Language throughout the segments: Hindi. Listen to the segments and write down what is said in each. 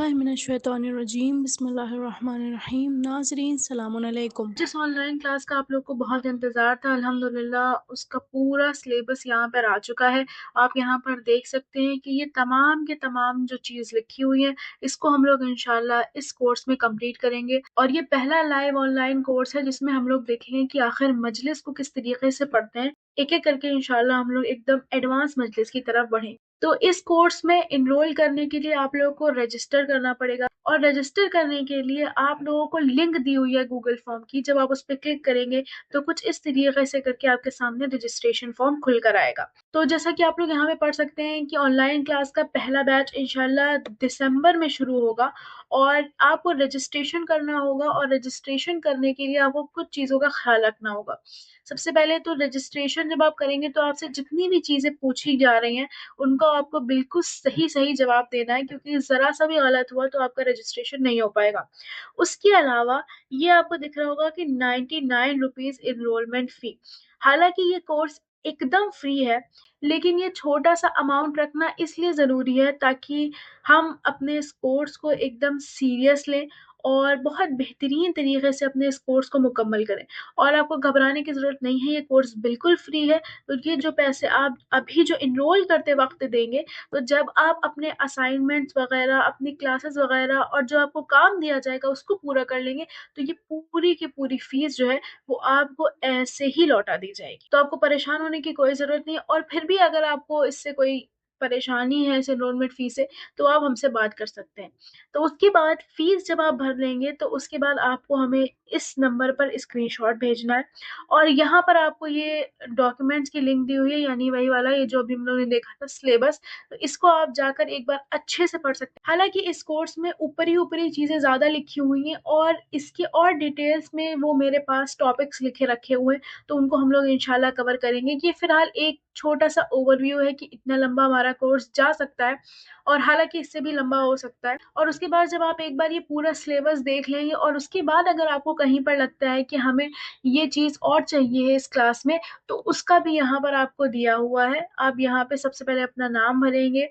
औज़ुबिल्लाहिमिनश्शैतानिर्रजीम बिस्मिल्लाहिर्रहमानिर्रहीम। नाज़रीन सलामुन अलैकुम। जिस ऑनलाइन क्लास का आप लोग को बहुत इंतज़ार था, अल्हम्दुलिल्लाह उसका पूरा सिलेबस यहाँ पर आ चुका है। आप यहाँ पर देख सकते हैं कि ये तमाम के तमाम जो चीज़ लिखी हुई है, इसको हम लोग इंशाल्लाह इस कोर्स में कंप्लीट करेंगे। और ये पहला लाइव ऑनलाइन कोर्स है जिसमें हम लोग देखेंगे कि आखिर मजलिस को किस तरीके से पढ़ते हैं। एक-एक करके इंशाल्लाह हम लोग एकदम एडवांस मजलिस की तरफ बढ़ें। तो इस कोर्स में एनरोल करने के लिए आप लोगों को रजिस्टर करना पड़ेगा और रजिस्टर करने के लिए आप लोगों को लिंक दी हुई है गूगल फॉर्म की। जब आप उस पे क्लिक करेंगे तो कुछ इस तरीके से करके आपके सामने रजिस्ट्रेशन फॉर्म खुल कर आएगा। तो जैसा कि आप लोग यहाँ पे पढ़ सकते हैं कि ऑनलाइन क्लास का पहला बैच इंशाल्लाह दिसंबर में शुरू होगा और आपको रजिस्ट्रेशन करना होगा और रजिस्ट्रेशन करने के लिए आपको कुछ चीज़ों का ख़्याल रखना होगा। सबसे पहले तो रजिस्ट्रेशन जब आप करेंगे तो आपसे जितनी भी चीज़ें पूछी जा रही हैं उनका आपको बिल्कुल सही-सही जवाब देना है, क्योंकि ज़रा-सा भी गलत हुआ तो आपका रजिस्ट्रेशन नहीं हो पाएगा। उसके अलावा ये आपको दिख रहा होगा कि 99 रुपीज़ एनरोलमेंट फ़ी। हालाँकि ये कोर्स एकदम फ्री है, लेकिन ये छोटा-सा अमाउंट रखना इसलिए ज़रूरी है ताकि हम अपने इस कोर्स को एकदम सीरियस लें और बहुत बेहतरीन तरीके से अपने इस कोर्स को मुकम्मल करें। और आपको घबराने की ज़रूरत नहीं है, ये कोर्स बिल्कुल फ्री है। तो ये जो पैसे आप अभी जो एनरोल करते वक़्त देंगे, तो जब आप अपने असाइनमेंट्स वग़ैरह, अपनी क्लासेस वग़ैरह और जो आपको काम दिया जाएगा उसको पूरा कर लेंगे, तो ये पूरी की पूरी फ़ीस जो है वो आपको ऐसे ही लौटा दी जाएगी। तो आपको परेशान होने की कोई ज़रूरत नहीं है और फिर भी अगर आपको इससे कोई परेशानी है इस एनरोलमेंट फ़ीस से, तो आप हमसे बात कर सकते हैं। तो उसके बाद फ़ीस जब आप भर लेंगे, तो उसके बाद आपको हमें इस नंबर पर स्क्रीनशॉट भेजना है और यहाँ पर आपको ये डॉक्यूमेंट्स की लिंक दी हुई है, यानी वही वाला ये जो अभी हम लोगों ने देखा था सिलेबस, तो इसको आप जाकर एक बार अच्छे से पढ़ सकते हैं। हालाँकि इस कोर्स में ऊपरी-ऊपरी चीज़ें ज़्यादा लिखी हुई हैं और इसकी और डिटेल्स में वो मेरे पास टॉपिक्स लिखे रखे हुए हैं, तो उनको हम लोग इंशाल्लाह कवर करेंगे। ये फ़िलहाल एक छोटा-सा ओवरव्यू है कि इतना लंबा हमारा कोर्स जा सकता है और हालाँकि इससे भी लंबा हो सकता है। और उसके बाद जब आप एक बार ये पूरा सिलेबस देख लेंगे और उसके बाद अगर आपको कहीं पर लगता है कि हमें ये चीज़ और चाहिए है इस क्लास में, तो उसका भी यहाँ पर आपको दिया हुआ है। आप यहाँ पे सबसे पहले अपना नाम भरेंगे,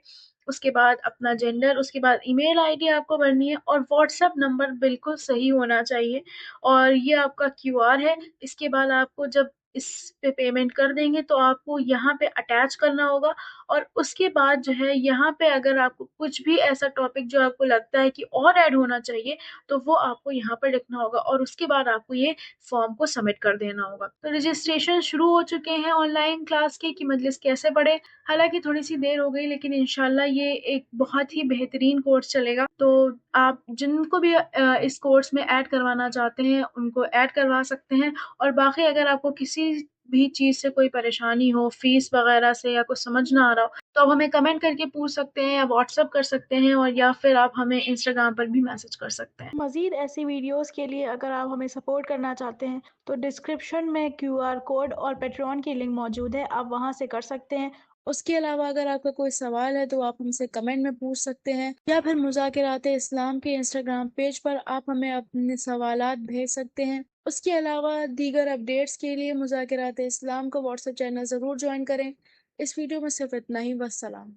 उसके बाद अपना जेंडर, उसके बाद ईमेल आईडी आपको भरनी है और व्हाट्सएप नंबर बिल्कुल सही होना चाहिए और ये आपका क्यूआर है। इसके बाद आपको जब इस पे पेमेंट कर देंगे तो आपको यहाँ पे अटैच करना होगा और उसके बाद जो है यहाँ पे अगर आपको कुछ भी ऐसा टॉपिक जो आपको लगता है कि और ऐड होना चाहिए, तो वो आपको यहाँ पर लिखना होगा और उसके बाद आपको ये फॉर्म को सबमिट कर देना होगा। तो रजिस्ट्रेशन शुरू हो चुके हैं ऑनलाइन क्लास के कि मजलिस कैसे पढ़े। हालाँकि थोड़ी-सी देर हो गई लेकिन इंशाल्लाह ये एक बहुत ही बेहतरीन कोर्स चलेगा। तो आप जिनको भी इस कोर्स में ऐड करवाना चाहते हैं, उनको ऐड करवा सकते हैं और बाकी अगर आपको किसी भी चीज़ से कोई परेशानी हो, फ़ीस वग़ैरह से या कुछ समझ ना आ रहा हो, तो आप हमें कमेंट करके पूछ सकते हैं या व्हाट्सएप कर सकते हैं और या फिर आप हमें इंस्टाग्राम पर भी मैसेज कर सकते हैं। मज़ीद ऐसी वीडियोज़ के लिए अगर आप हमें सपोर्ट करना चाहते हैं, तो डिस्क्रिप्शन में क्यूआर कोड और पेट्रॉन की लिंक मौजूद है, आप वहाँ से कर सकते हैं। उसके अलावा अगर आपका कोई सवाल है तो आप हमसे कमेंट में पूछ सकते हैं या फिर मुज़ाकिरात इस्लाम के इंस्टाग्राम पेज पर आप हमें अपने सवालात भेज सकते हैं। उसके अलावा दीगर अपडेट्स के लिए मुज़ाकिरात इस्लाम को व्हाट्सएप चैनल ज़रूर जॉइन करें। इस वीडियो में सिर्फ इतना ही, वस्सलाम।